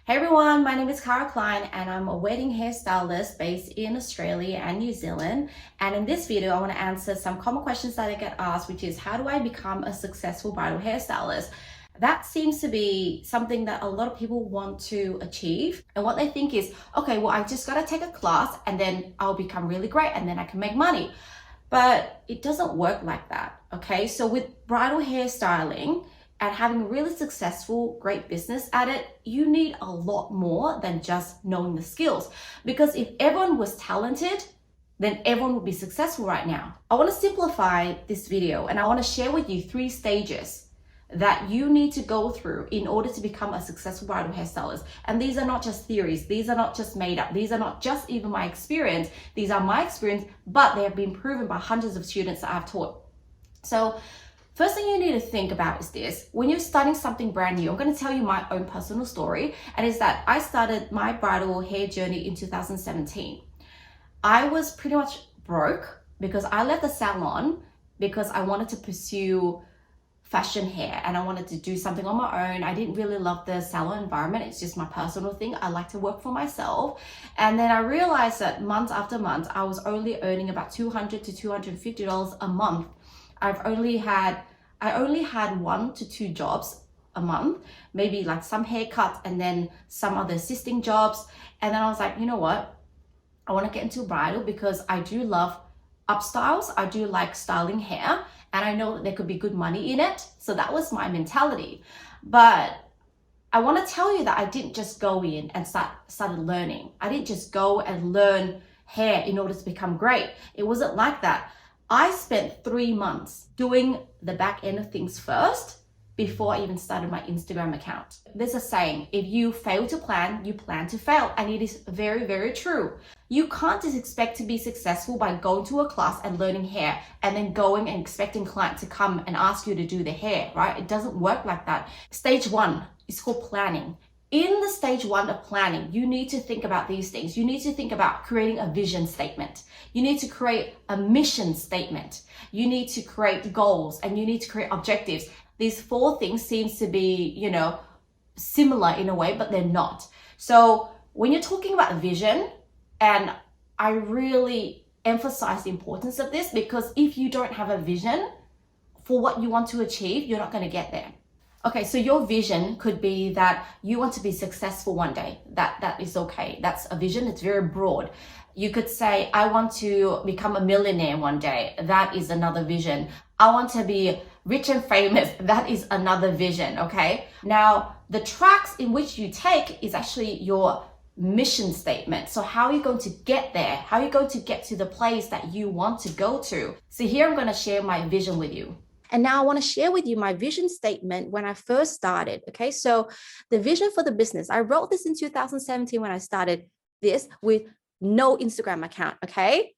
Hey everyone, my name is Cara Klein and I'm a wedding hairstylist based in Australia and New Zealand. And in this video, I want to answer some common questions that I get asked, which is how do I become a successful bridal hairstylist? That seems to be something that a lot of people want to achieve. And what they think is, okay, well, I just got to take a class and then I'll become really great and then I can make money. But it doesn't work like that, okay? So with bridal hairstyling, and having a really successful, great business at it, you need a lot more than just knowing the skills. Because if everyone was talented, then everyone would be successful right now. I want to simplify this video and I want to share with you 3 stages that you need to go through in order to become a successful bridal hairstylist. And these are not just theories, these are not just made up, these are not just even my experience, these are my experience, but they have been proven by hundreds of students that I've taught. So first thing you need to think about is this. When you're starting something brand new, I'm going to tell you my own personal story, and is that I started my bridal hair journey in 2017. I was pretty much broke because I left the salon because I wanted to pursue fashion hair and I wanted to do something on my own. I didn't really love the salon environment. It's just my personal thing. I like to work for myself. And then I realized that month after month, I was only earning about $200 to $250 a month. I only had 1 to 2 jobs a month, maybe like some haircuts and then some other assisting jobs. And then I was like, you know what? I want to get into bridal because I do love upstyles. I do like styling hair and I know that there could be good money in it. So that was my mentality. But I want to tell you that I didn't just go in and started learning. I didn't just go and learn hair in order to become great. It wasn't like that. I spent 3 months doing the back end of things first before I even started my Instagram account. There's a saying, if you fail to plan, you plan to fail. And it is very, very true. You can't just expect to be successful by going to a class and learning hair and then going and expecting clients to come and ask you to do the hair, right? It doesn't work like that. Stage 1 is called planning. In the stage 1 of planning, you need to think about these things. You need to think about creating a vision statement. You need to create a mission statement. You need to create goals and you need to create objectives. These 4 things seems to be, similar in a way, but they're not. So when you're talking about vision, and I really emphasize the importance of this because if you don't have a vision for what you want to achieve, you're not going to get there. Okay, so your vision could be that you want to be successful one day. That is okay. That's a vision. It's very broad. You could say, I want to become a millionaire one day. That is another vision. I want to be rich and famous. That is another vision, okay? Now, the tracks in which you take is actually your mission statement. So how are you going to get there? How are you going to get to the place that you want to go to? So here I'm going to share my vision with you. And now I want to share with you my vision statement when I first started. Okay, so the vision for the business, I wrote this in 2017 when I started this with no Instagram account. Okay,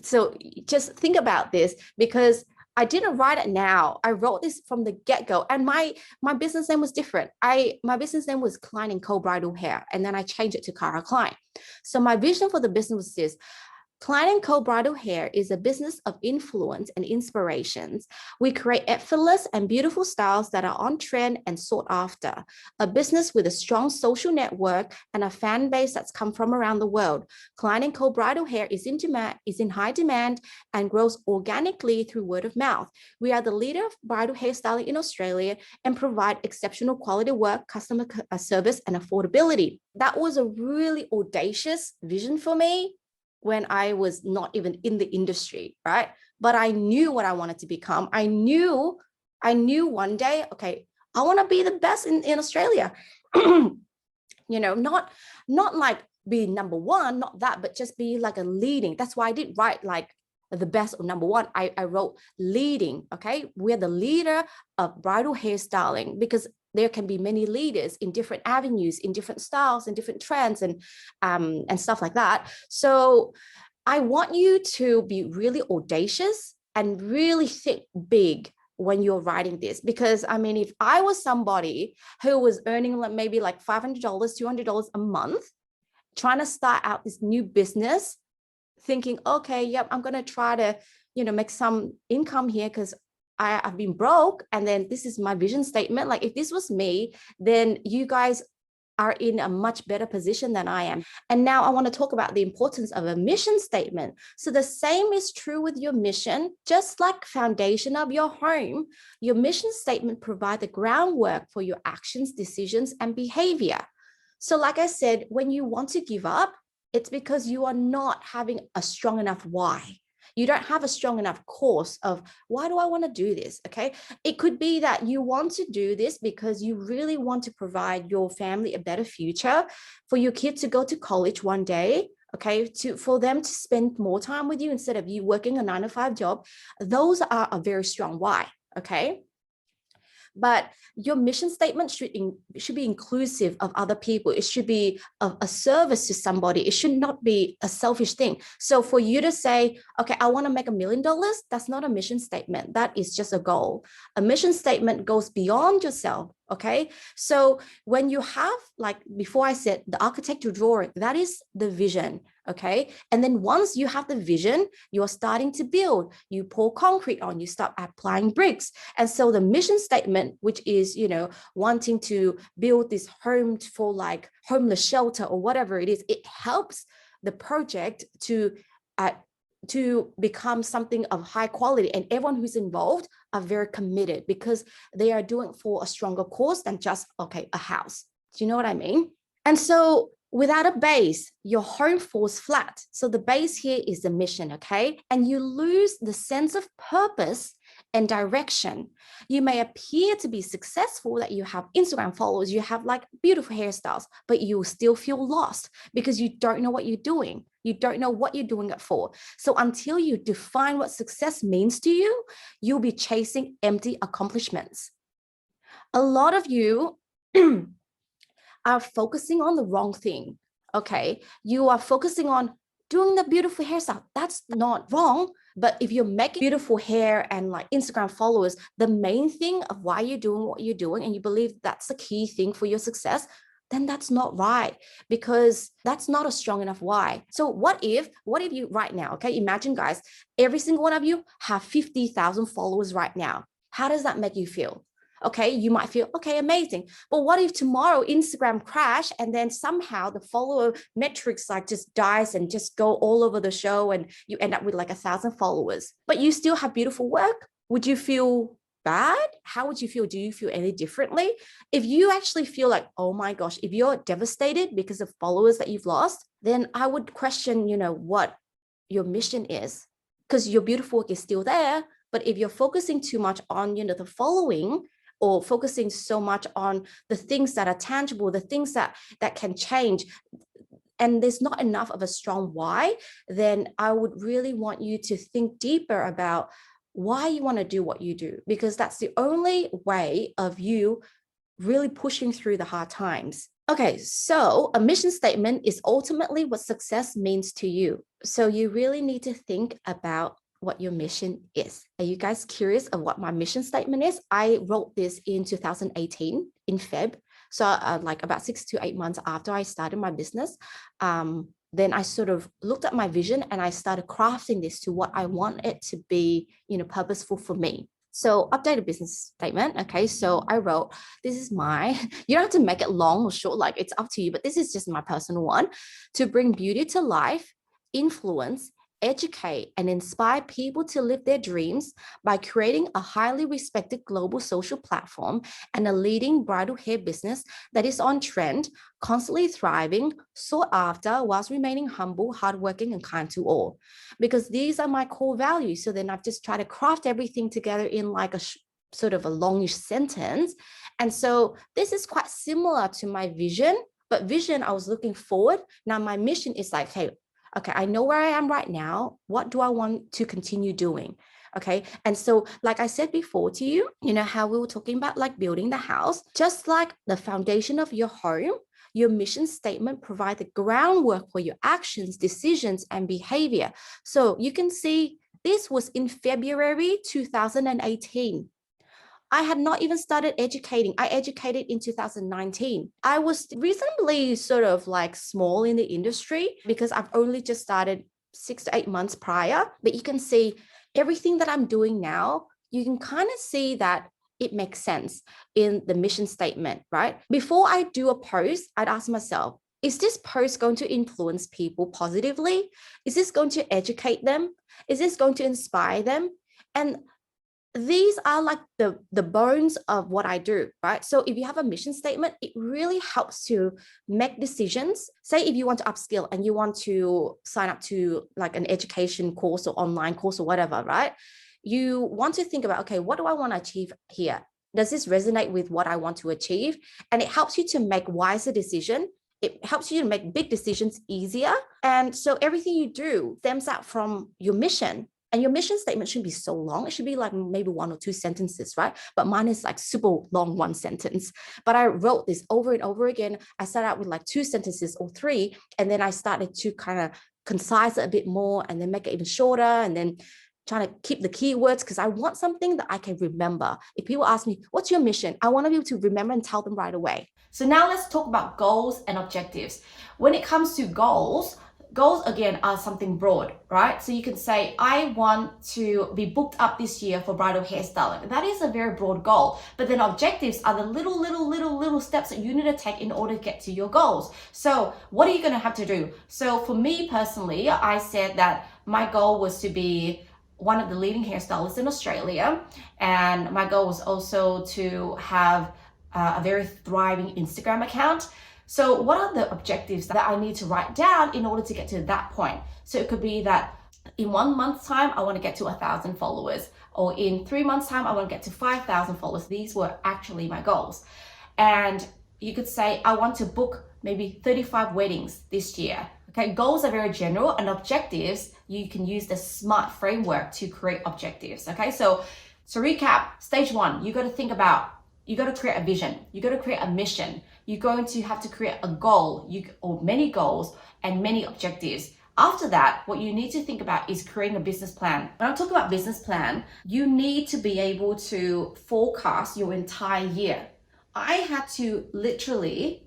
so just think about this because I didn't write it now. I wrote this from the get-go, and my business name was different. My business name was Klein & Co Bridal Hair, and then I changed it to Cara Klein. So my vision for the business was this. Klein & Co Bridal Hair is a business of influence and inspirations. We create effortless and beautiful styles that are on trend and sought after. A business with a strong social network and a fan base that's come from around the world. Klein & Co Bridal Hair is in high demand and grows organically through word of mouth. We are the leader of bridal hairstyling in Australia and provide exceptional quality work, customer service, and affordability. That was a really audacious vision for me when I was not even in the industry, right? But I knew what I wanted to become. I knew one day, okay, I want to be the best in Australia. Not like be number 1, not that, but just be like a leading. That's why I didn't write like the best or number 1. I wrote leading, okay? We're the leader of bridal hairstyling because there can be many leaders in different avenues, in different styles and different trends and stuff like that. So I want you to be really audacious and really think big when you're writing this, because I mean, if I was somebody who was earning maybe like $500, $200 a month, trying to start out this new business, thinking, okay, yep, I'm going to try to, make some income here because I've been broke, and then this is my vision statement. Like if this was me, then you guys are in a much better position than I am. And now I want to talk about the importance of a mission statement. So the same is true with your mission. Just like foundation of your home, your mission statement provides the groundwork for your actions, decisions, and behavior. So like I said, when you want to give up, it's because you are not having a strong enough why. You don't have a strong enough cause of why do I want to do this? Okay. It could be that you want to do this because you really want to provide your family a better future, for your kids to go to college one day. Okay, for them to spend more time with you instead of you working a 9 to 5 job. Those are a very strong why. Okay. But your mission statement should be inclusive of other people. It should be a service to somebody. It should not be a selfish thing. So for you to say, okay, I want to make $1 million, that's not a mission statement. That is just a goal. A mission statement goes beyond yourself. Okay. So when you have, like before I said, the architecture drawing, that is the vision. Okay. And then once you have the vision, you're starting to build, you pour concrete on, you start applying bricks. And so the mission statement, which is, wanting to build this home for like homeless shelter or whatever it is, it helps the project to become something of high quality, and everyone who's involved are very committed because they are doing for a stronger cause than just, okay, a house. Do you know what I mean? And so without a base, your home falls flat. So the base here is the mission, okay? And you lose the sense of purpose and direction. You may appear to be successful, that you have Instagram followers, you have like beautiful hairstyles, but you still feel lost because you don't know what you're doing. You don't know what you're doing it for. So until you define what success means to you, you'll be chasing empty accomplishments. A lot of you are focusing on the wrong thing. Okay. You are focusing on doing the beautiful hairstyle. That's not wrong. But if you're making beautiful hair and like Instagram followers, the main thing of why you're doing what you're doing, and you believe that's the key thing for your success, then that's not right, because that's not a strong enough why. So what if you right now, okay, imagine guys, every single one of you have 50,000 followers right now. How does that make you feel? Okay, you might feel, okay, amazing. But what if tomorrow Instagram crash and then somehow the follower metrics like just dies and just go all over the show and you end up with like 1,000 followers, but you still have beautiful work? Would you feel bad? How would you feel? Do you feel any differently? If you actually feel like, oh my gosh, if you're devastated because of followers that you've lost, then I would question, what your mission is, because your beautiful work is still there. But if you're focusing too much on, the following, or focusing so much on the things that are tangible, the things that can change, and there's not enough of a strong why, then I would really want you to think deeper about why you want to do what you do, because that's the only way of you really pushing through the hard times. Okay, so a mission statement is ultimately what success means to you. So you really need to think about what your mission is. Are you guys curious of what my mission statement is? I wrote this in 2018 in Feb. So like about 6 to 8 months after I started my business. Then I sort of looked at my vision and I started crafting this to what I want it to be, purposeful for me. So updated business statement. Okay. So I wrote, this is you don't have to make it long or short, like it's up to you, but this is just my personal one: to bring beauty to life, influence, educate, and inspire people to live their dreams by creating a highly respected global social platform and a leading bridal hair business that is on trend, constantly thriving, sought after, whilst remaining humble, hardworking, and kind to all. Because these are my core values. So then I've just tried to craft everything together in like a sort of a longish sentence. And so this is quite similar to my vision, but vision, I was looking forward. Now my mission is like, hey, okay, I know where I am right now. What do I want to continue doing? Okay. And so, like I said before to you, how we were talking about like building the house, just like the foundation of your home, your mission statement provides the groundwork for your actions, decisions, and behavior. So you can see this was in February 2018. I had not even started educating. I educated in 2019. I was reasonably sort of like small in the industry because I've only just started 6 to 8 months prior. But you can see everything that I'm doing now, you can kind of see that it makes sense in the mission statement, right? Before I do a post, I'd ask myself, is this post going to influence people positively? Is this going to educate them? Is this going to inspire them? And these are like the bones of what I do, right? So if you have a mission statement, it really helps to make decisions. Say if you want to upskill and you want to sign up to like an education course or online course or whatever, right? You want to think about, okay, what do I want to achieve here? Does this resonate with what I want to achieve? And it helps you to make wiser decisions. It helps you to make big decisions easier. And so everything you do stems out from your mission. And your mission statement shouldn't be so long. It should be like maybe 1 or 2 sentences, right? But mine is like super long, 1 sentence. But I wrote this over and over again. I started out with like 2 sentences or 3, and then I started to kind of concise it a bit more and then make it even shorter, and then trying to keep the keywords because I want something that I can remember. If people ask me, what's your mission? I want to be able to remember and tell them right away. So now let's talk about goals and objectives. When it comes to goals again are something broad, right? So you can say, I want to be booked up this year for bridal hairstyling. That is a very broad goal. But then objectives are the little steps that you need to take in order to get to your goals. So what are you going to have to do? So for me personally, I said that my goal was to be one of the leading hairstylists in Australia. And my goal was also to have a very thriving Instagram account. So what are the objectives that I need to write down in order to get to that point? So it could be that in 1 month's time, I want to get to 1,000 followers, or in 3 months' time, I want to get to 5,000 followers. These were actually my goals. And you could say, I want to book maybe 35 weddings this year. Okay, goals are very general, and objectives, you can use the SMART framework to create objectives. Okay, so to recap, stage 1, you got to think about, you got to create a vision, you got to create a mission. You're going to have to create a goal, or many goals and many objectives. After that, what you need to think about is creating a business plan. When I talk about business plan, you need to be able to forecast your entire year. I had to literally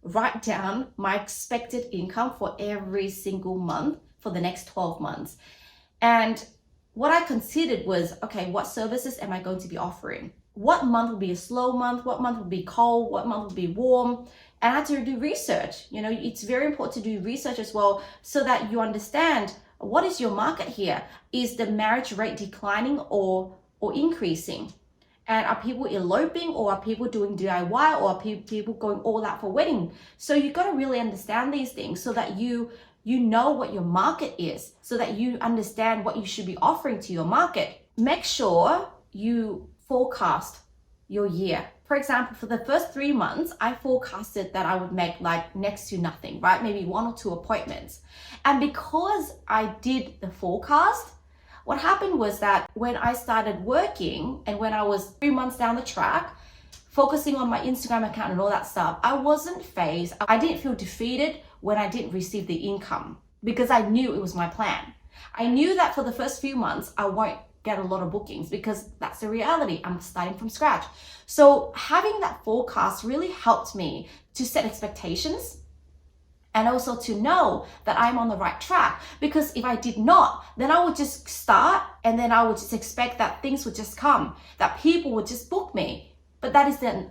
write down my expected income for every single month for the next 12 months. And what I considered was, okay, what services am I going to be offering? What month will be a slow month? What month will be cold? What month will be warm? And I had to do research. You know, it's very important to do research as well so that you understand what is your market here. Is the marriage rate declining or increasing? And are people eloping, or are people doing DIY, or are people going all out for wedding? So you got to really understand these things so that you know what your market is, so that you understand what you should be offering to your market. Make sure you forecast your year. For example, for the first 3 months, I forecasted that I would make like next to nothing, right? Maybe 1 or 2 appointments. And because I did the forecast, what happened was that when I started working and when I was 3 months down the track, focusing on my Instagram account and all that stuff, I wasn't phased. I didn't feel defeated when I didn't receive the income because I knew it was my plan. I knew that for the first few months, I won't get a lot of bookings because that's the reality. I'm starting from scratch. So having that forecast really helped me to set expectations and also to know that I'm on the right track. Because if I did not, then I would just start and then I would just expect that things would just come, that people would just book me. But that is an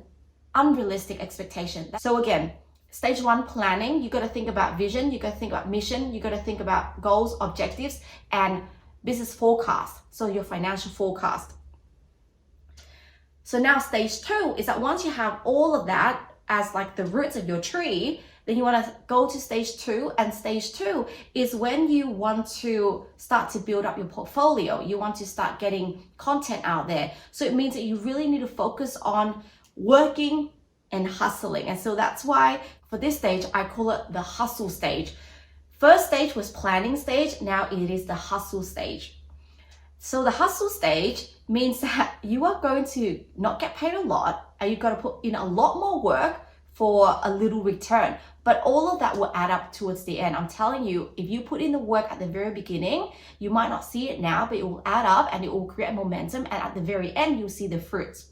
unrealistic expectation. So again, stage 1, planning. You got to think about vision, you got to think about mission, you got to think about goals, objectives, and business forecast, so your financial forecast. So now stage 2 is that once you have all of that as like the roots of your tree, then you want to go to stage 2, and stage 2 is when you want to start to build up your portfolio. You want to start getting content out there. So it means that you really need to focus on working and hustling. And so that's why for this stage, I call it the hustle stage. First stage was planning stage, now it is the hustle stage. So the hustle stage means that you are going to not get paid a lot, and you've got to put in a lot more work for a little return. But all of that will add up towards the end. I'm telling you, if you put in the work at the very beginning, you might not see it now, but it will add up and it will create momentum. And at the very end, you'll see the fruits.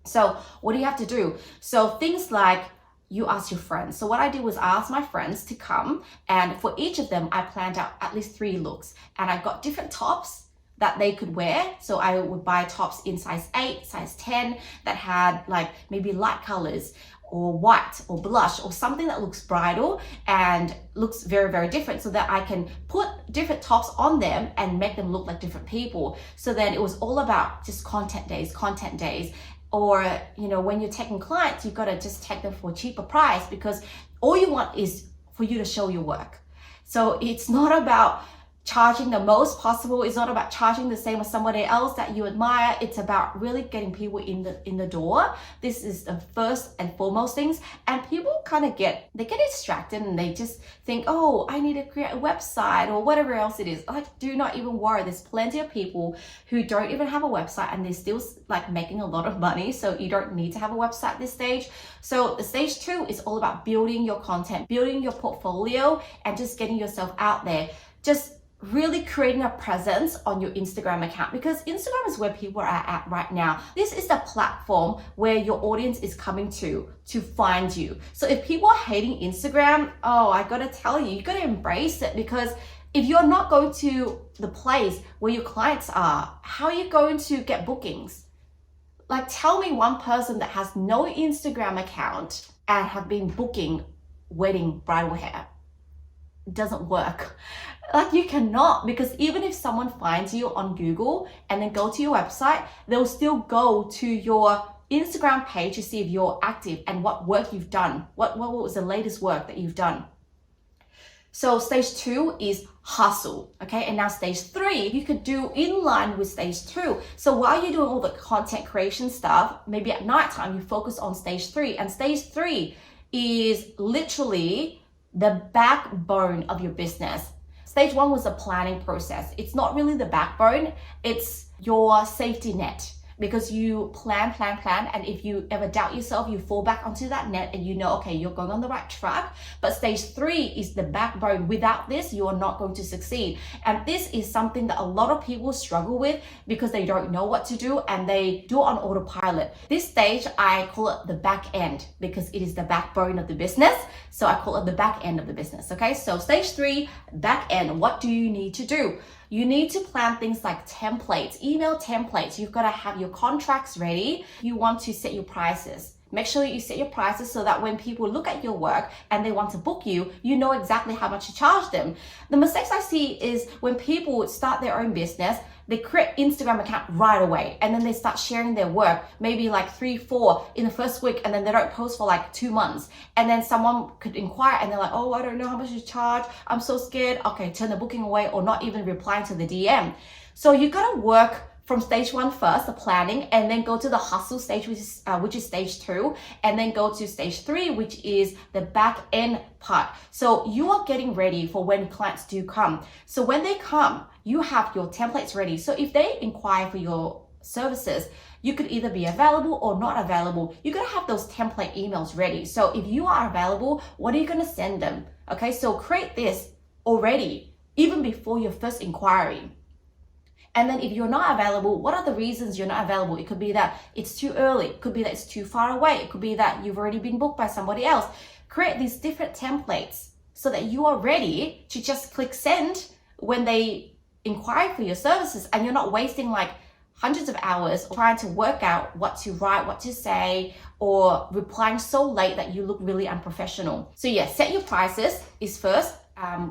So what do you have to do? So things like, you ask your friends. So what I did was I asked my friends to come, and for each of them, I planned out at least 3 looks, and I got different tops, that they could wear. So I would buy tops in size 8, size 10 that had like maybe light colors or white or blush or something that looks bridal and looks very, very different, so that I can put different tops on them and make them look like different people. So then it was all about just content days. Or, you know, when you're taking clients, you've got to just take them for a cheaper price, because all you want is for you to show your work. So it's not about charging the most possible. It's not about charging the same as somebody else that you admire. It's about really getting people in the door. This is the first and foremost things. And people kind of get distracted and they just think, oh, I need to create a website or whatever else it is. Like, do not even worry. There's plenty of people who don't even have a website and they're still like making a lot of money. So you don't need to have a website at this stage. So the stage 2 is all about building your content, building your portfolio, and just getting yourself out there. Just really creating a presence on your Instagram account, because Instagram is where people are at right now. This is the platform where your audience is coming to find you. So if people are hating Instagram, oh, I gotta tell you, you gotta embrace it, because if you're not going to the place where your clients are, how are you going to get bookings? Like, tell me one person that has no Instagram account and have been booking wedding bridal hair. It doesn't work. Like, you cannot, because even if someone finds you on Google and then go to your website, they'll still go to your Instagram page to see if you're active and what work you've done. What was the latest work that you've done? So stage 2 is hustle, okay? And now stage 3, you could do in line with stage 2. So while you're doing all the content creation stuff, maybe at nighttime, you focus on stage 3. And stage 3 is literally the backbone of your business. Stage 1 was the planning process. It's not really the backbone, it's your safety net, because you plan, and if you ever doubt yourself, you fall back onto that net and you know, okay, you're going on the right track. But stage 3 is the backbone. Without this, you are not going to succeed. And this is something that a lot of people struggle with because they don't know what to do and they do it on autopilot. This stage, I call it the back end, because it is the backbone of the business. So I call it the back end of the business, okay? So stage 3, back end, what do you need to do? You need to plan things like templates, email templates. You've got to have your contracts ready. You want to set your prices. Make sure you set your prices so that when people look at your work and they want to book you, you know exactly how much to charge them. The mistakes I see is when people start their own business, they create Instagram account right away and then they start sharing their work, maybe like 3, 4 in the first week, and then they don't post for like 2 months. And then someone could inquire and they're like, oh, I don't know how much you charge. I'm so scared. Okay, turn the booking away or not even replying to the DM. So you gotta work from stage 1 first, the planning, and then go to the hustle stage, which is stage 2, and then go to stage 3, which is the back end part. So you are getting ready for when clients do come. So when they come, you have your templates ready. So if they inquire for your services, you could either be available or not available. You're gonna have those template emails ready. So if you are available, what are you gonna send them? Okay, so create this already, even before your first inquiry. And then if you're not available, what are the reasons you're not available? It could be that it's too early. It could be that it's too far away. It could be that you've already been booked by somebody else. Create these different templates so that you are ready to just click send when they inquire for your services, and you're not wasting like hundreds of hours trying to work out what to write, what to say, or replying so late that you look really unprofessional. So yeah, set your prices is first.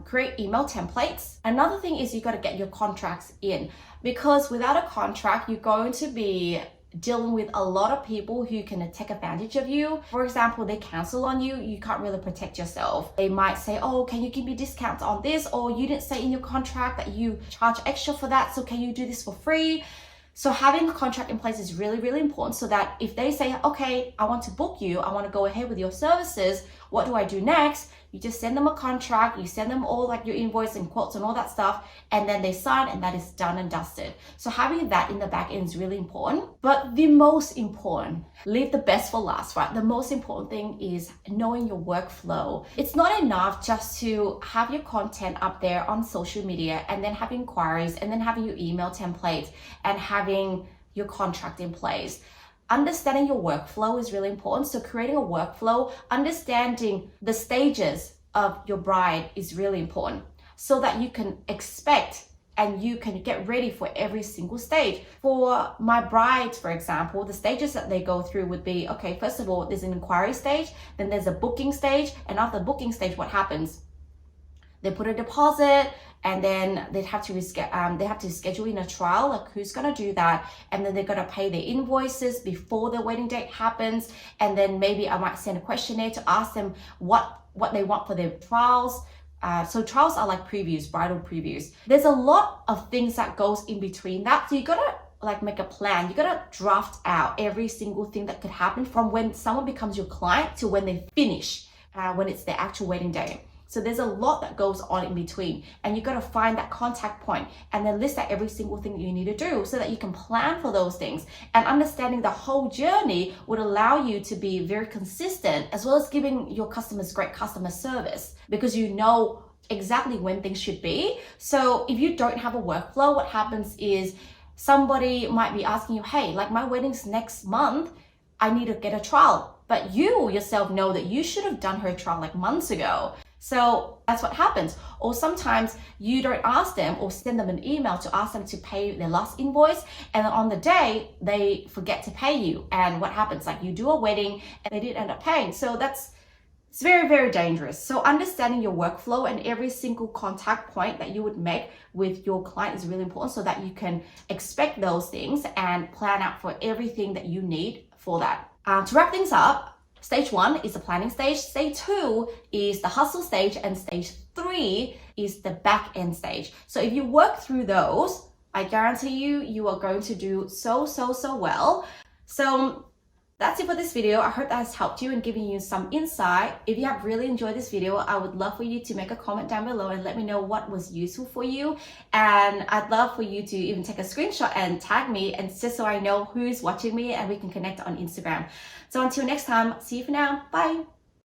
Create email templates. Another thing is you got to get your contracts in, because without a contract, you're going to be dealing with a lot of people who can take advantage of you. For example, they cancel on you, you can't really protect yourself. They might say, oh, can you give me discounts on this? Or you didn't say in your contract that you charge extra for that, so can you do this for free? So having a contract in place is really, really important, so that if they say, okay, I want to book you, I want to go ahead with your services, what do I do next? You just send them a contract, you send them all like your invoice and quotes and all that stuff, and then they sign, and that is done and dusted. So having that in the back end is really important. But the most important, leave the best for last, right? The most important thing is knowing your workflow. It's not enough just to have your content up there on social media and then have inquiries and then having your email templates and having your contract in place. Understanding your workflow is really important. So creating a workflow, understanding the stages of your bride is really important, so that you can expect and you can get ready for every single stage. For my brides, for example, the stages that they go through would be, okay, first of all, there's an inquiry stage, then there's a booking stage, and after the booking stage, what happens? They put a deposit, and then they have to schedule in a trial, like who's gonna do that, and then they're gonna pay their invoices before the wedding date happens, and then maybe I might send a questionnaire to ask them what they want for their trials. So trials are like previews, bridal previews. There's a lot of things that goes in between that, so you gotta like make a plan. You gotta draft out every single thing that could happen from when someone becomes your client to when they finish, when it's their actual wedding day. So there's a lot that goes on in between, and you got to find that contact point and then list out every single thing that you need to do so that you can plan for those things. And understanding the whole journey would allow you to be very consistent, as well as giving your customers great customer service, because you know exactly when things should be. So if you don't have a workflow, what happens is somebody might be asking you, hey, like my wedding's next month, I need to get a trial. But you yourself know that you should have done her trial like months ago. So that's what happens. Or sometimes you don't ask them or send them an email to ask them to pay their last invoice, and on the day they forget to pay you. And what happens? Like you do a wedding and they didn't end up paying. So it's very, very dangerous. So understanding your workflow and every single contact point that you would make with your client is really important, so that you can expect those things and plan out for everything that you need for that. To wrap things up, stage 1 is the planning stage, stage 2 is the hustle stage, and stage 3 is the back end stage. So if you work through those, I guarantee you are going to do so well. So that's it for this video. I hope that has helped you and given you some insight. If you have really enjoyed this video, I would love for you to make a comment down below and let me know what was useful for you. And I'd love for you to even take a screenshot and tag me, and just so I know who's watching me and we can connect on Instagram. So until next time, see you for now. Bye.